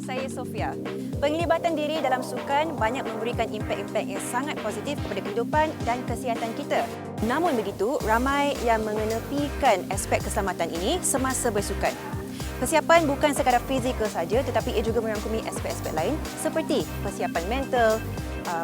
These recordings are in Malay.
saya Sofia. Penglibatan diri dalam sukan banyak memberikan impak-impak yang sangat positif kepada kehidupan dan kesihatan kita. Namun begitu, ramai yang mengenepikan aspek keselamatan ini semasa bersukan. Persiapan bukan sekadar fizikal saja, tetapi ia juga merangkumi aspek-aspek lain seperti persiapan mental,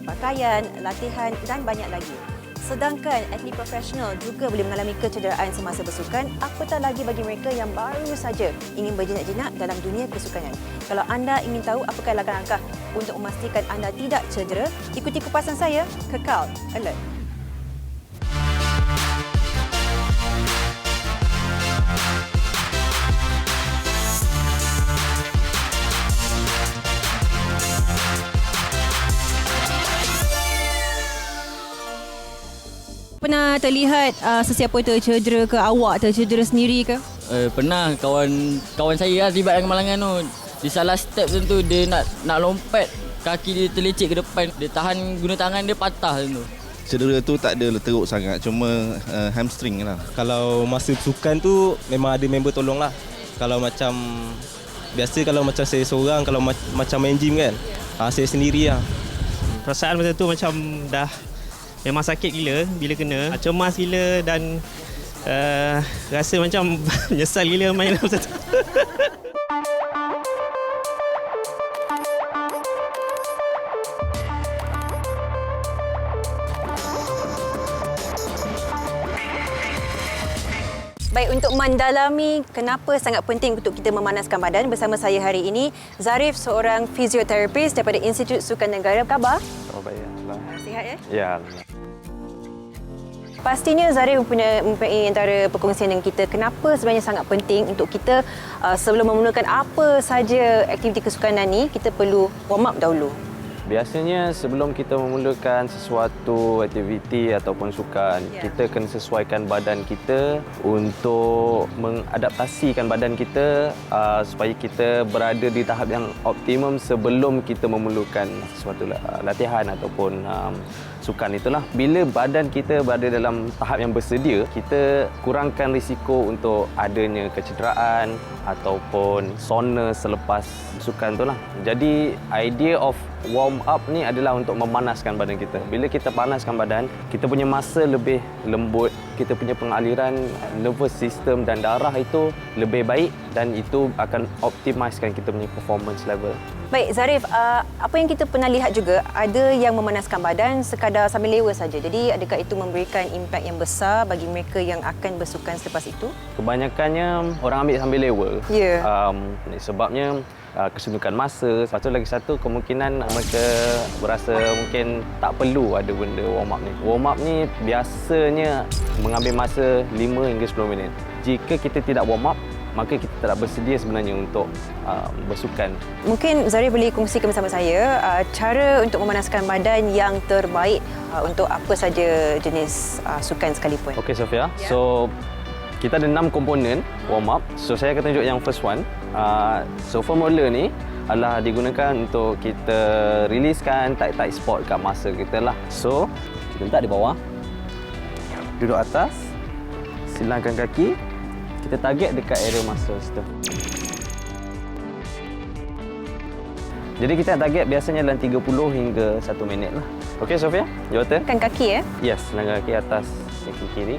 pakaian, latihan dan banyak lagi. Sedangkan atlet profesional juga boleh mengalami kecederaan semasa bersukan, apatah lagi bagi mereka yang baru saja ingin berjinak-jinak dalam dunia kesukanan. Kalau anda ingin tahu apakah langkah-langkah untuk memastikan anda tidak cedera, ikuti kupasan saya, Kekal Alert. Pernah terlihat sesiapa tercedera ke, awak tercedera sendiri ke? Pernah kawan saya lah terlibat dalam kemalangan tu. Di salah step tu dia nak lompat, kaki dia terlecek ke depan. Dia tahan guna tangan dia patah tu. Cedera tu tak ada teruk sangat, cuma hamstring lah. Kalau masa sukan tu memang ada member tolong lah. Kalau macam biasa kalau macam saya seorang, kalau macam main gym kan, saya sendiri lah. Perasaan masa tu macam dah memang sakit gila bila kena, cemas gila dan rasa macam menyesal gila main masa tu. Baik, untuk mendalami kenapa sangat penting untuk kita memanaskan badan, bersama saya hari ini Zarif, seorang fisioterapis daripada Institut Sukan Negara. Apa khabar? Oh, baik. Sihat ya? Ya. Pastinya Zarif mempunyai antara perkongsian dengan kita kenapa sebenarnya sangat penting untuk kita sebelum memulakan apa saja aktiviti kesukanan ni, kita perlu warm up dahulu. Biasanya sebelum kita memulakan sesuatu aktiviti ataupun sukan, kita kena sesuaikan badan kita untuk mengadaptasikan badan kita supaya kita berada di tahap yang optimum sebelum kita memulakan sesuatu latihan ataupun sukan itulah. Bila badan kita berada dalam tahap yang bersedia, kita kurangkan risiko untuk adanya kecederaan ataupun sona selepas sukan itulah. Jadi idea of warm up ni adalah untuk memanaskan badan kita. Bila kita panaskan badan, kita punya masa lebih lembut, kita punya pengaliran nervous system dan darah itu lebih baik dan itu akan optimiskan kita punya performance level. Baik Zarif, apa yang kita pernah lihat juga, ada yang memanaskan badan sekadar sambil lewa saja. Jadi adakah itu memberikan impak yang besar bagi mereka yang akan bersukan selepas itu? Kebanyakannya orang ambil sambil lewa. Ya. Sebabnya kesundukan masa. Lepas tu lagi satu, kemungkinan mereka berasa mungkin tak perlu ada benda warm up ni. Warm up ni biasanya mengambil masa 5 hingga 10 minit. Jika kita tidak warm up, maka kita tak bersedia sebenarnya untuk bersukan. Mungkin Zarif boleh kongsikan bersama saya cara untuk memanaskan badan yang terbaik untuk apa saja jenis sukan sekalipun. Okey Sofia. Yeah. So kita ada 6 komponen warm up. So saya akan tunjuk yang first one. So foam roller ni adalah digunakan untuk kita riliskan tight spot kat masa kita lah. So kita letak di bawah, duduk atas, silangkan kaki, kita target dekat area muscle situ. Jadi kita target biasanya dalam 30 hingga 1 minit lah. Okey Sofia, your turn. Kan kaki Yes, langgar kaki atas, kaki kiri.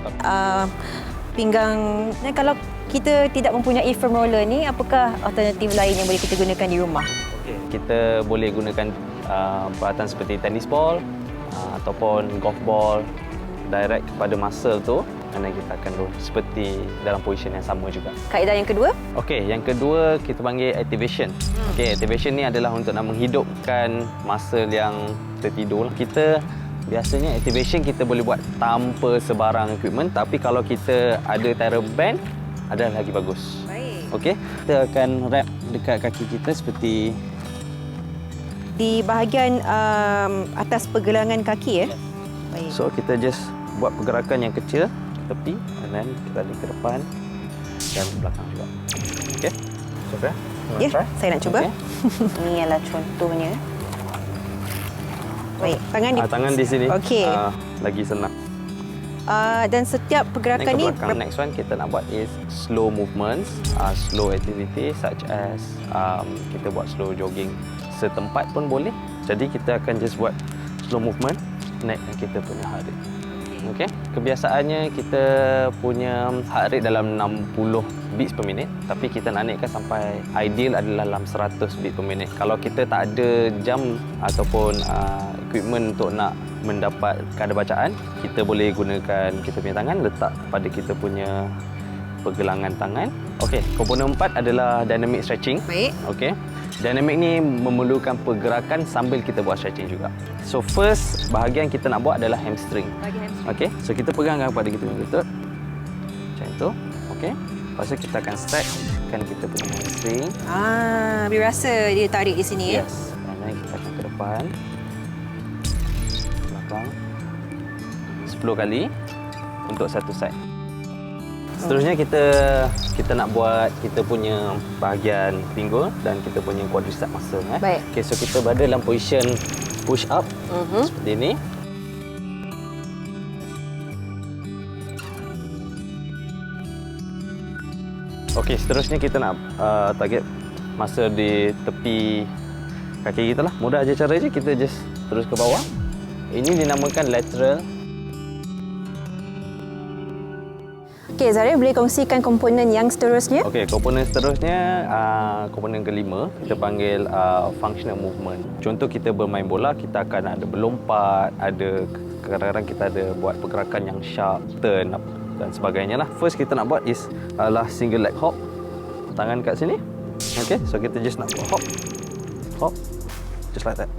Pinggang. Dan kalau kita tidak mempunyai foam roller ni, apakah alternatif lain yang boleh kita gunakan di rumah? Okay. Kita boleh gunakan peralatan seperti tennis ball ataupun golf ball direct kepada muscle tu, dan kita akan roll seperti dalam position yang sama juga. Kaedah yang kedua? Okey, yang kedua kita panggil activation. Okey, activation ni adalah untuk nak menghidupkan muscle yang tertidur. Kita biasanya activation kita boleh buat tanpa sebarang equipment, tapi kalau kita ada TheraBand adalah lagi bagus. Baik. Okey, kita akan wrap dekat kaki kita seperti di bahagian atas pergelangan kaki Baik. So kita just buat pergerakan yang kecil ke tepi dan kita balik ke depan dan belakang juga. Okey. Sofia? Ya, saya nak cuba. Okay. Ini ialah contohnya. Baik, tangan di tangan di sini. Okey. Lagi senang. Dan setiap pergerakan ni Next one kita nak buat is slow movements, slow activity such as kita buat slow jogging setempat pun boleh. Jadi kita akan just buat slow movement, naikkan kita punya heart rate. Okey, kebiasaannya kita punya heart rate dalam 60 beats per minit, tapi kita nak naikkan sampai ideal adalah dalam 100 beats per minit. Kalau kita tak ada jam ataupun equipment untuk nak mendapat kadar bacaan, kita boleh gunakan kita punya tangan, letak pada kita punya pergelangan tangan. Okey, komponen 4 adalah dynamic stretching. Baik. Okey. Dynamic ni memerlukan pergerakan sambil kita buat stretching juga. So first bahagian kita nak buat adalah hamstring. Okey. So kita pegangkan pada kita punya lutut. Macam itu. Okey. Lepas tu kita akan stretchkan kita punya hamstring. Boleh rasa dia tarik di sini. Yes. Dan then kita akan ke depan. Belakang. 10 kali untuk satu side. Seterusnya kita nak buat kita punya bahagian pinggul dan kita punya quadricep muscle. Baik. Okay, so kita berada dalam position push up seperti ini. Okey, seterusnya kita nak target masa di tepi kaki kita lah. Mudah aja cara je, kita just terus ke bawah. Ini dinamakan lateral. Okey, Zarif boleh kongsikan komponen yang seterusnya? Okey, komponen seterusnya, komponen kelima, kita panggil functional movement. Contoh kita bermain bola, kita akan ada berlompat, ada kadang-kadang kita ada buat pergerakan yang sharp, turn up dan sebagainya lah. First kita nak buat adalah single leg hop. Tangan kat sini. Okey, so kita just nak buat hop. Hop. Just like that.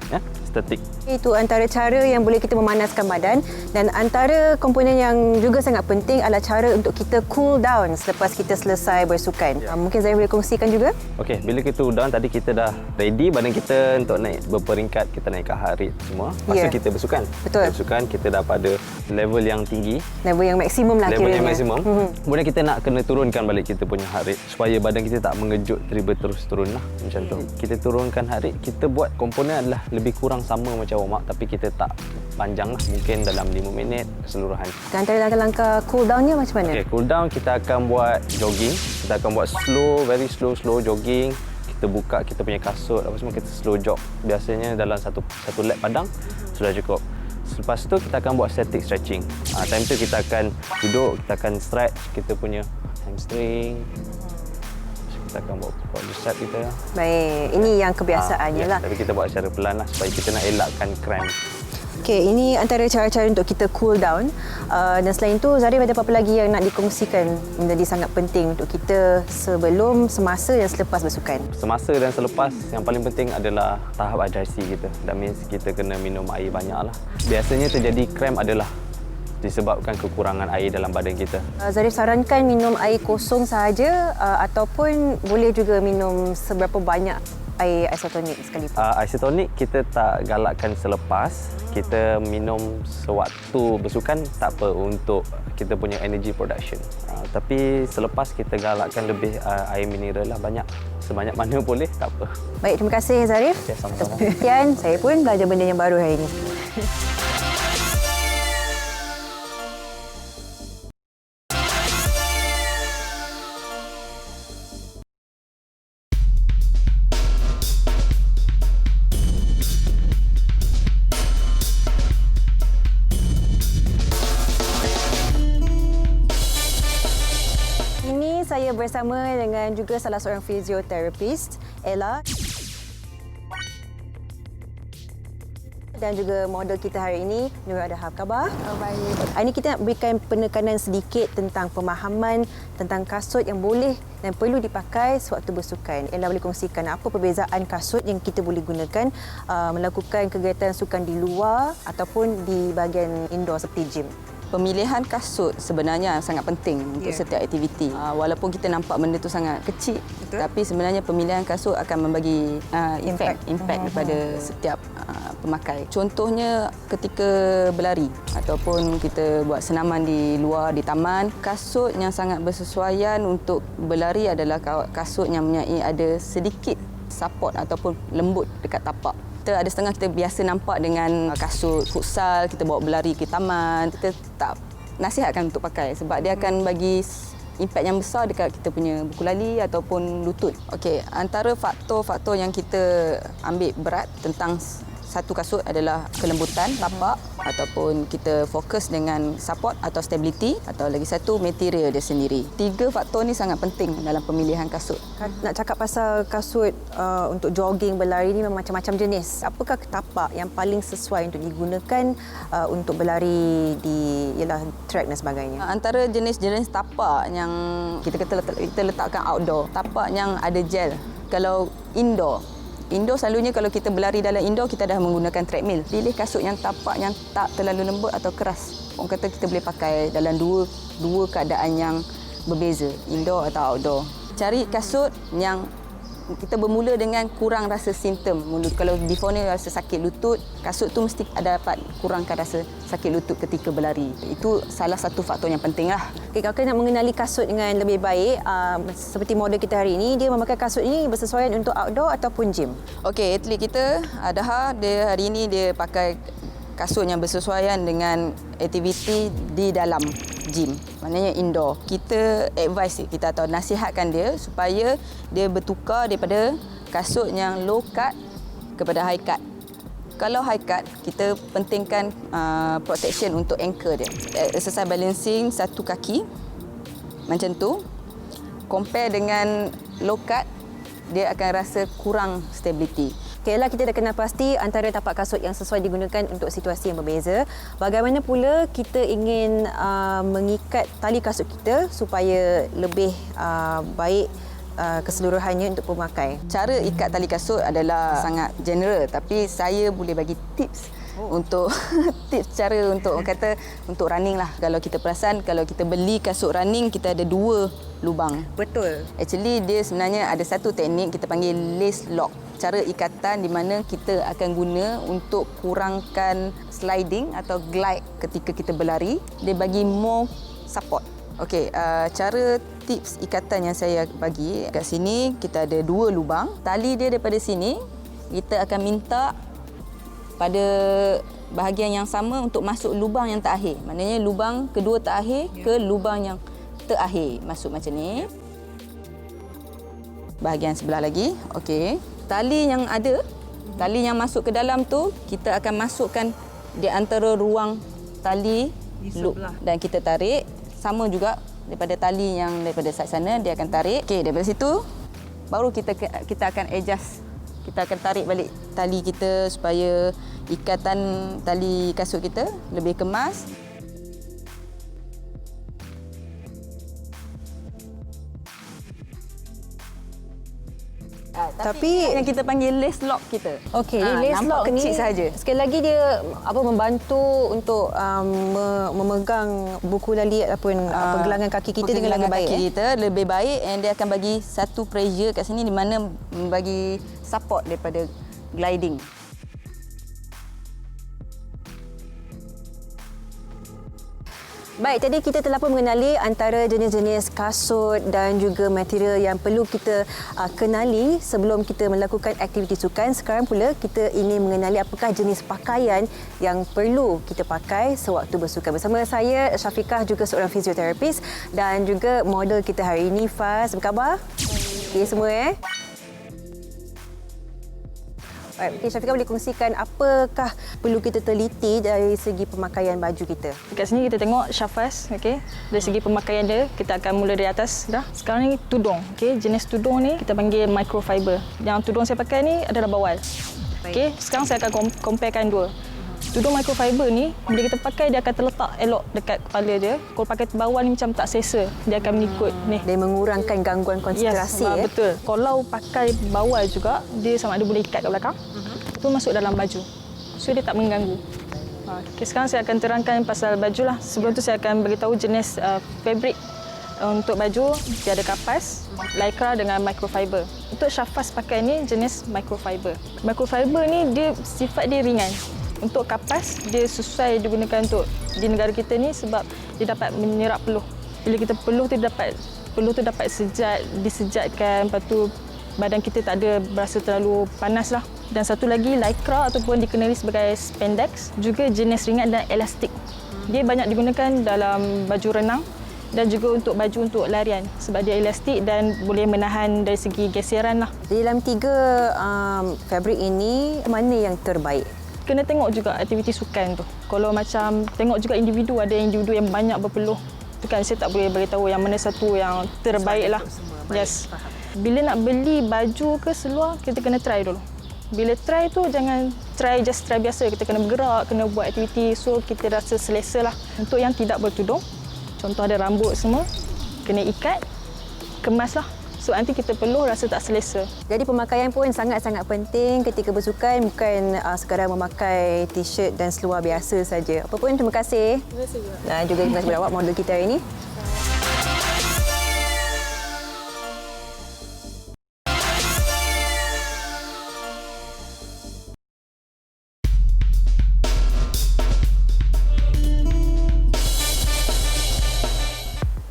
Ya, static. Itu antara cara yang boleh kita memanaskan badan, dan antara komponen yang juga sangat penting adalah cara untuk kita cool down selepas kita selesai bersukan. Mungkin Zarif boleh kongsikan juga? Okey, bila kita cool down, tadi kita dah ready badan kita untuk naik berperingkat, kita naikkan heart rate semua. Masa kita bersukan. Betul. Bersukan kita dah pada level yang tinggi. Level yang maksimum lah Level kiranya. yang maksimum. Kemudian kita nak kena turunkan balik kita punya heart rate supaya badan kita tak mengejut tiba terus turun lah. Macam tu. Kita turunkan heart rate, kita buat komponen adalah lebih kurang sama macam warm up, tapi kita tak panjang lah. Mungkin dalam 5 minit keseluruhan. Dan antara langkah-langkah cool down-nya macam mana? Okey, cool down kita akan buat jogging. Kita akan buat slow, very slow jogging. Kita buka kita punya kasut, apa semua, kita slow jog. Biasanya dalam satu lap padang sudah cukup. Lepas tu kita akan buat static stretching. Time tu kita akan duduk, kita akan stretch kita punya hamstring. Kita akan buat quadricep kita. Baik, ini yang kebiasaannya lah. Tapi kita buat secara pelan lah supaya kita nak elakkan cramp. Okey, ini antara cara-cara untuk kita cool down. Dan selain itu, Zarif ada apa-apa lagi yang nak dikongsikan menjadi sangat penting untuk kita sebelum, semasa dan selepas bersukan? Semasa dan selepas, yang paling penting adalah tahap hydrasi kita. That means kita kena minum air banyak lah. Biasanya terjadi cramp adalah disebabkan kekurangan air dalam badan kita. Zarif sarankan minum air kosong sahaja ataupun boleh juga minum seberapa banyak air isotonik sekalipun? Isotonik kita tak galakkan selepas. Kita minum sewaktu bersukan tak apa untuk kita punya energy production. Tapi selepas kita galakkan lebih air mineral lah banyak. Sebanyak mana boleh, tak apa. Baik, terima kasih Zarif. Okay, sama-sama. Sekian, saya pun belajar benda yang baru hari ini. Saya bersama dengan juga salah seorang fisioterapis, Ella. Dan juga model kita hari ini, Nura Adha. Apa khabar? Baik. Hari ini kita nak berikan penekanan sedikit tentang pemahaman tentang kasut yang boleh dan perlu dipakai sewaktu bersukan. Ella boleh kongsikan apa perbezaan kasut yang kita boleh gunakan melakukan kegiatan sukan di luar ataupun di bahagian indoor seperti gym. Pemilihan kasut sebenarnya sangat penting untuk setiap aktiviti. Walaupun kita nampak benda tu sangat kecil, tapi sebenarnya pemilihan kasut akan membagi impact kepada setiap pemakai. Contohnya ketika berlari ataupun kita buat senaman di luar, di taman, kasut yang sangat bersesuaian untuk berlari adalah kasut yang mempunyai ada sedikit support ataupun lembut dekat tapak. Ada setengah kita biasa nampak dengan kasut futsal, kita bawa berlari ke taman, kita tak nasihatkan untuk pakai sebab dia akan bagi impak yang besar dekat kita punya buku lali ataupun lutut. Okey, antara faktor-faktor yang kita ambil berat tentang satu kasut adalah kelembutan tapak ataupun kita fokus dengan support atau stability atau lagi satu material dia sendiri. 3 faktor ni sangat penting dalam pemilihan kasut. Nak cakap pasal kasut untuk jogging, berlari ni memang macam-macam jenis. Apakah tapak yang paling sesuai untuk digunakan untuk berlari di ialah track dan sebagainya? Antara jenis-jenis tapak yang kita letakkan outdoor, tapak yang ada gel. Kalau indoor selalunya kalau kita berlari dalam indoor kita dah menggunakan treadmill. Pilih kasut yang tapak yang tak terlalu lembut atau keras. Orang kata kita boleh pakai dalam dua keadaan yang berbeza, indoor atau outdoor. Cari kasut yang kita bermula dengan kurang rasa simptom. Kalau before ni rasa sakit lutut, kasut tu mesti dapat kurangkan rasa sakit lutut ketika berlari. Itu salah satu faktor yang penting lah. Okay, kalau kita nak mengenali kasut dengan lebih baik, seperti model kita hari ini, dia memakai kasut ini bersesuaian untuk outdoor ataupun gym? Okey, atlet kita, Daha, dia hari ini dia pakai kasut yang bersesuaian dengan aktiviti di dalam gym, maknanya indoor. Kita advise kita atau nasihatkan dia supaya dia bertukar daripada kasut yang low cut kepada high cut. Kalau high cut, kita pentingkan protection untuk ankle dia. Exercise balancing satu kaki macam tu. Compare dengan low cut, dia akan rasa kurang stability. Okeylah, kita dah kenal pasti antara tapak kasut yang sesuai digunakan untuk situasi yang berbeza. Bagaimana pula kita ingin mengikat tali kasut kita supaya lebih baik keseluruhannya untuk pemakai? Cara ikat tali kasut adalah sangat general, tapi saya boleh bagi tips untuk tips cara untuk orang kata untuk running lah. Kalau kita perasan, kalau kita beli kasut running, kita ada 2 lubang. Betul. Actually dia sebenarnya ada satu teknik kita panggil lace lock. Cara ikatan di mana kita akan guna untuk kurangkan sliding atau glide ketika kita berlari. Dia bagi more support. Okey, cara tips ikatan yang saya bagi kat sini, kita ada 2 lubang. Tali dia daripada sini, kita akan minta pada bahagian yang sama untuk masuk lubang yang terakhir. Maknanya lubang kedua terakhir ke lubang yang terakhir. Masuk macam ni. Bahagian sebelah lagi. Okey. Tali yang ada, tali yang masuk ke dalam tu, kita akan masukkan di antara ruang tali loop dan kita tarik. Sama juga daripada tali yang daripada side sana, dia akan tarik. Okey, daripada situ baru kita akan adjust. Kita akan tarik balik tali kita supaya ikatan tali kasut kita lebih kemas. Tapi yang kita panggil lace lock kita. Okey, lace lock ni kecil saja. Sekali lagi dia membantu untuk memegang buku lali ataupun pergelangan kaki kita dengan lebih baik. Kaki kita lebih baik, and dia akan bagi satu pressure kat sini di mana bagi support daripada gliding. Baik, tadi kita telah pun mengenali antara jenis-jenis kasut dan juga material yang perlu kita kenali sebelum kita melakukan aktiviti sukan. Sekarang pula kita ingin mengenali apakah jenis pakaian yang perlu kita pakai sewaktu bersukan. Bersama saya, Syafiqah, juga seorang fisioterapis, dan juga model kita hari ini, Faz. Apa khabar? Okey semua Baik, mungkin Syafiqah boleh kongsikan apakah perlu kita teliti dari segi pemakaian baju kita? Kat sini kita tengok Syafaz, okey. Dari segi pemakaian dia, kita akan mula dari atas dah. Sekarang ni tudung, okey. Jenis tudung ni kita panggil microfiber. Yang tudung saya pakai ni adalah bawal. Okey, sekarang saya akan comparekan dua. Tudung microfiber ni bila kita pakai dia akan terletak elok dekat kepala dia. Kalau pakai bawal ni macam tak selesa, dia akan mengikut ni. Dia mengurangkan gangguan konsentrasi. Yes, betul. Kalau pakai bawal juga, dia sama ada boleh ikat kat belakang. Itu masuk dalam baju. So dia tak mengganggu. Okay, sekarang saya akan terangkan pasal baju lah. Sebelum tu saya akan beritahu jenis fabric untuk baju. Dia ada kapas, lycra dengan microfiber. Untuk Syafaz pakai ni jenis microfiber. Microfiber ni dia sifat dia ringan. Untuk kapas, dia sesuai digunakan untuk di negara kita ni sebab dia dapat menyerap peluh. Bila kita peluh tu dapat disejatkan, lepas tu badan kita tak ada berasa terlalu panas lah. Dan satu lagi, lycra ataupun dikenali sebagai spandex, juga jenis ringan dan elastik. Dia banyak digunakan dalam baju renang dan juga untuk baju untuk larian sebab dia elastik dan boleh menahan dari segi geseran lah. Di dalam 3 fabrik ini, mana yang terbaik? Kena tengok juga aktiviti sukan tu. Kalau macam tengok juga individu, ada individu yang banyak berpeluh. Tu kan saya tak boleh beritahu yang mana satu yang terbaik lah. Yes. Bila nak beli baju ke seluar, kita kena try dulu. Bila try tu jangan just try biasa. Kita kena bergerak, kena buat aktiviti. So kita rasa selesa lah. Untuk yang tidak bertudung, contoh ada rambut semua, kena ikat, kemas lah. So nanti kita peluh rasa tak selesa. Jadi pemakaian pun sangat-sangat penting ketika bersukan, bukan sekadar memakai t-shirt dan seluar biasa saja. Apa pun terima kasih. Terima kasih. Dan juga terima kasih kepada awak model kita hari ini.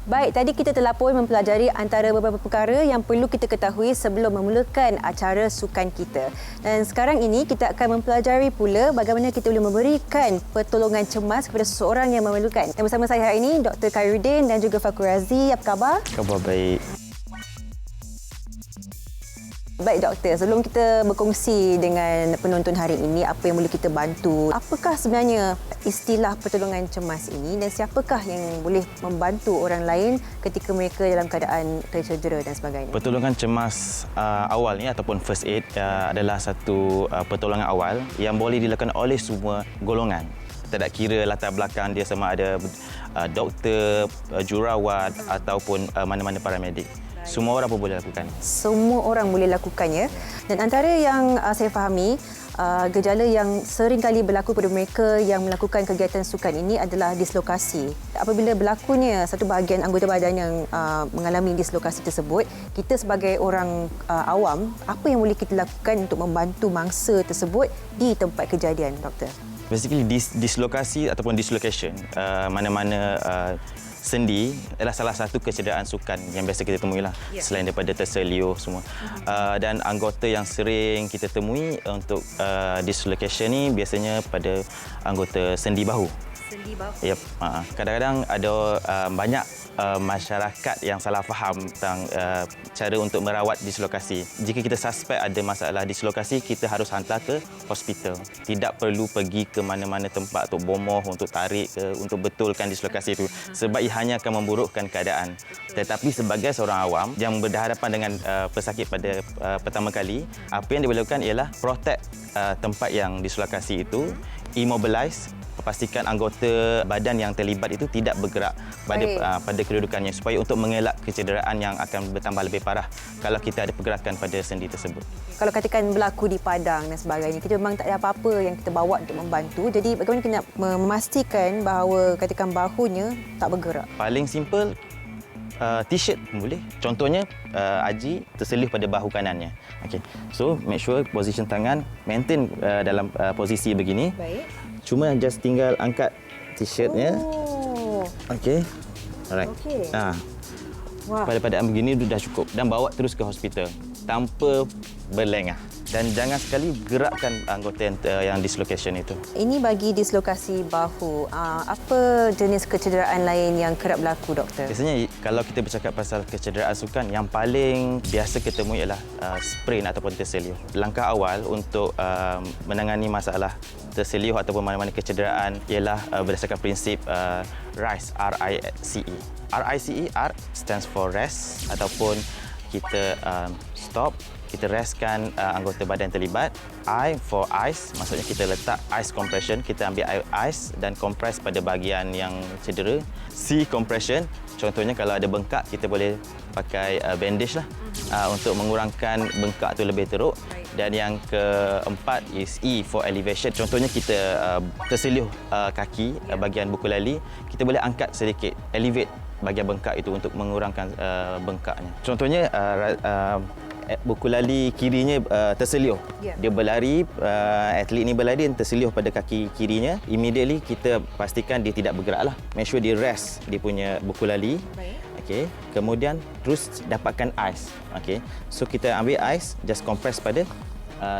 Baik, tadi kita telah pun mempelajari antara beberapa perkara yang perlu kita ketahui sebelum memulakan acara sukan kita. Dan sekarang ini kita akan mempelajari pula bagaimana kita boleh memberikan pertolongan cemas kepada seseorang yang memerlukan. Dan bersama saya hari ini Dr. Khairuddin dan juga Fakhur Razi. Apa khabar? Khabar baik. Baik doktor, sebelum kita berkongsi dengan penonton hari ini apa yang boleh kita bantu, apakah sebenarnya istilah pertolongan cemas ini dan siapakah yang boleh membantu orang lain ketika mereka dalam keadaan tercedera dan sebagainya? Pertolongan cemas awal ni ataupun first aid adalah satu pertolongan awal yang boleh dilakukan oleh semua golongan. Tak kira latar belakang dia sama ada doktor, jururawat ataupun mana-mana paramedik. Semua orang pun boleh lakukan. Semua orang boleh lakukannya. Dan antara yang saya fahami, gejala yang sering kali berlaku pada mereka yang melakukan kegiatan sukan ini adalah dislokasi. Apabila berlakunya satu bahagian anggota badan yang mengalami dislokasi tersebut, kita sebagai orang awam, apa yang boleh kita lakukan untuk membantu mangsa tersebut di tempat kejadian, doktor? Basically, dislokasi ataupun dislocation, mana-mana sendi adalah salah satu kecederaan sukan yang biasa kita temui lah, selain daripada terseliuh semua. Dan anggota yang sering kita temui untuk dislocation ni biasanya pada anggota sendi bahu. Sendi bahu? Yep. Kadang-kadang ada banyak masyarakat yang salah faham tentang cara untuk merawat dislokasi. Jika kita suspek ada masalah dislokasi, kita harus hantar ke hospital. Tidak perlu pergi ke mana-mana tempat untuk bomoh, untuk tarik ke, untuk betulkan dislokasi itu. Sebab ia hanya akan memburukkan keadaan. Tetapi sebagai seorang awam yang berhadapan dengan pesakit pada pertama kali, apa yang dia boleh lakukan ialah protect tempat yang dislokasi itu, immobilize, pastikan anggota badan yang terlibat itu tidak bergerak pada kedudukannya supaya untuk mengelak kecederaan yang akan bertambah lebih parah kalau kita ada pergerakan pada sendi tersebut. Kalau katakan berlaku di padang dan sebagainya, kita memang tak ada apa-apa yang kita bawa untuk membantu. Jadi bagaimana kita nak memastikan bahawa katakan bahunya tak bergerak? Paling simple, t-shirt pun boleh. Contohnya, Haji terselih pada bahu kanannya. Okay. So, make sure position tangan maintain dalam posisi begini. Baik. Cuma just tinggal angkat t-shirtnya. Oh. Okey. Alright. Okay. Pada keadaan begini dah cukup dan bawa terus ke hospital tanpa berlengah. Dan jangan sekali gerakkan anggota yang dislocation itu. Ini bagi dislokasi bahu. Apa jenis kecederaan lain yang kerap berlaku, doktor? Biasanya kalau kita bercakap pasal kecederaan sukan, yang paling biasa kita temui ialah sprain ataupun terseliuh. Langkah awal untuk menangani masalah terseliuh ataupun mana-mana kecederaan ialah berdasarkan prinsip RICE, R-I-C-E. R-I-C-E, R stands for rest ataupun kita stop, kita restkan anggota badan terlibat. I for ice, maksudnya kita letak ice compression, kita ambil ice dan compress pada bahagian yang cedera. C compression, contohnya kalau ada bengkak, kita boleh pakai bandage lah untuk mengurangkan bengkak tu lebih teruk. Dan yang keempat is E for elevation. Contohnya kita terselih kaki, bahagian buku lali, kita boleh angkat sedikit, elevate bahagian bengkak itu untuk mengurangkan bengkaknya. Contohnya buku lali kirinya terselih. Dia berlari, atlet ni berlari dan terselih pada kaki kirinya. Immediately kita pastikan dia tidak bergerak lah. Make sure dia rest dia punya buku lali. Okay. Kemudian terus dapatkan ice. Okay. So kita ambil ice, just compress pada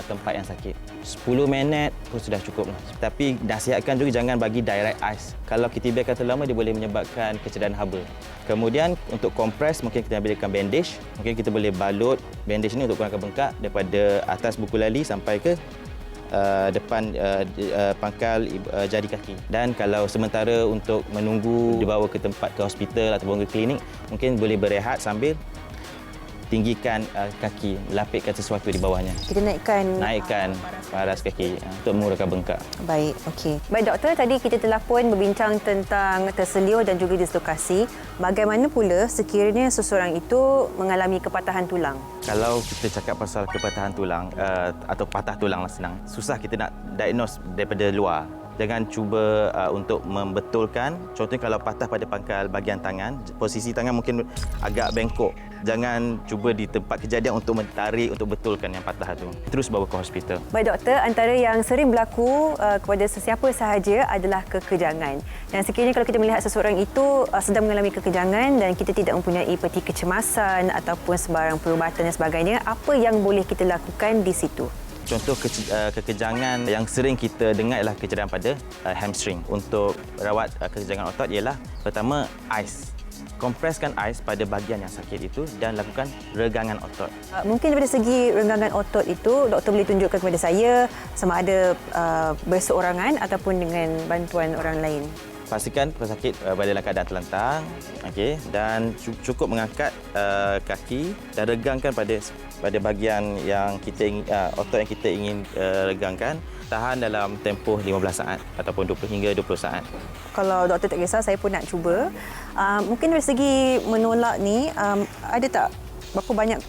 tempat yang sakit. 10 minit pun sudah cukup lah. Tapi nasihatkan juga jangan bagi direct ice. Kalau kita biarkan terlalu lama, dia boleh menyebabkan kecederaan haba. Kemudian untuk kompres, mungkin kita berikan bandage. Mungkin kita boleh balut bandage ni untuk kurangkan bengkak daripada atas buku lali sampai ke depan pangkal jari kaki. Dan kalau sementara untuk menunggu dibawa ke tempat ke hospital ataupun ke klinik, mungkin boleh berehat sambil tinggikan kaki, lapikkan sesuatu di bawahnya. Kita naikkan paras kaki untuk mengurangkan bengkak. Baik, okey. Baik doktor, tadi kita telah pun berbincang tentang terseliuh dan juga dislokasi. Bagaimana pula sekiranya seseorang itu mengalami kepatahan tulang? Kalau kita cakap pasal kepatahan tulang atau patah tulang lah senang, susah kita nak diagnose daripada luar. Jangan cuba untuk membetulkan. Contohnya kalau patah pada pangkal bahagian tangan, posisi tangan mungkin agak bengkok. Jangan cuba di tempat kejadian untuk menarik, untuk betulkan yang patah itu. Terus bawa ke hospital. Baik doktor, antara yang sering berlaku kepada sesiapa sahaja adalah kekejangan. Dan sekiranya kalau kita melihat seseorang itu sedang mengalami kekejangan dan kita tidak mempunyai peti kecemasan ataupun sebarang perubatan dan sebagainya, apa yang boleh kita lakukan di situ? Contoh kekejangan yang sering kita dengar ialah kecederaan pada hamstring. Untuk rawat kekejangan otot ialah pertama ais. Kompreskan ais pada bahagian yang sakit itu dan lakukan regangan otot. Mungkin daripada segi renggangan otot itu, doktor boleh tunjukkan kepada saya sama ada berseorangan ataupun dengan bantuan orang lain. Pastikan pesakit berada dalam keadaan terlentang, okey, dan cukup mengangkat kaki dan regangkan pada bahagian yang kita otot yang kita ingin regangkan. Tahan dalam tempoh 15 saat ataupun 20 hingga 20 saat. Kalau doktor tak kisah, saya pun nak cuba. Mungkin dari segi menolak ni, ada tak berapa banyak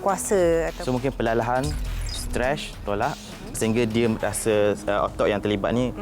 kuasa? So mungkin perlahan, stretch, tolak sehingga dia merasa otot yang terlibat ni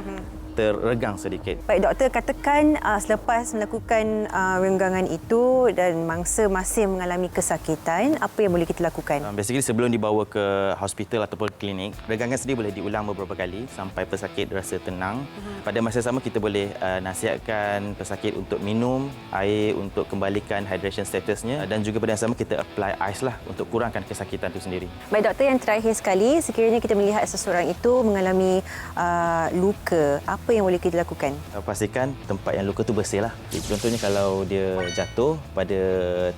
terregang sedikit. Baik doktor, katakan selepas melakukan renggangan itu dan mangsa masih mengalami kesakitan, apa yang boleh kita lakukan? Basically sebelum dibawa ke hospital ataupun klinik, renggangan sendiri boleh diulang beberapa kali sampai pesakit rasa tenang. Pada masa sama kita boleh nasihatkan pesakit untuk minum air untuk kembalikan hydration statusnya dan juga pada masa sama kita apply ice lah untuk kurangkan kesakitan itu sendiri. Baik doktor, yang terakhir sekali, sekiranya kita melihat seseorang itu mengalami luka, apa yang boleh kita lakukan? Pastikan tempat yang luka tu bersih lah. Contohnya kalau dia jatuh pada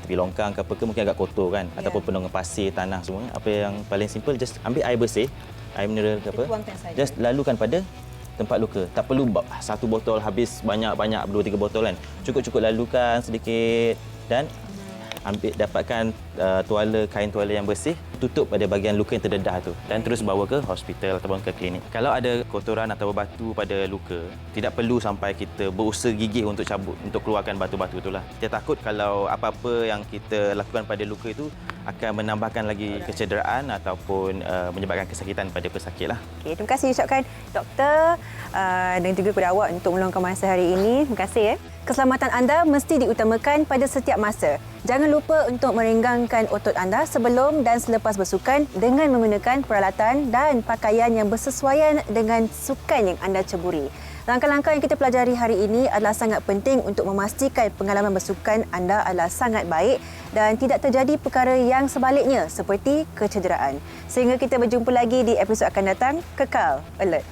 tepi longkang ke apa ke, mungkin agak kotor kan, ataupun penuh dengan pasir, tanah semua. Apa yang paling simple, just ambil air bersih, air mineral ke apa, just lalukan pada tempat luka. Tak perlu satu botol habis banyak-banyak, 2-3 botol kan. Cukup-cukup lalukan sedikit dan dapatkan kain tuala yang bersih, tutup pada bahagian luka yang terdedah tu dan terus bawa ke hospital ataupun ke klinik. Kalau ada kotoran atau batu pada luka, tidak perlu sampai kita berusaha gigih untuk cabut, untuk keluarkan batu-batu itulah. Kita takut kalau apa-apa yang kita lakukan pada luka itu akan menambahkan lagi kecederaan ataupun menyebabkan kesakitan pada pesakit lah. Okay, terima kasih ucapkan doktor dan juga kepada awak untuk meluangkan masa hari ini. Terima kasih. Keselamatan anda mesti diutamakan pada setiap masa. Jangan lupa untuk merenggangkan otot anda sebelum dan selepas bersukan dengan menggunakan peralatan dan pakaian yang bersesuaian dengan sukan yang anda ceburi. Langkah-langkah yang kita pelajari hari ini adalah sangat penting untuk memastikan pengalaman bersukan anda adalah sangat baik dan tidak terjadi perkara yang sebaliknya seperti kecederaan. Sehingga kita berjumpa lagi di episod akan datang, kekal alert.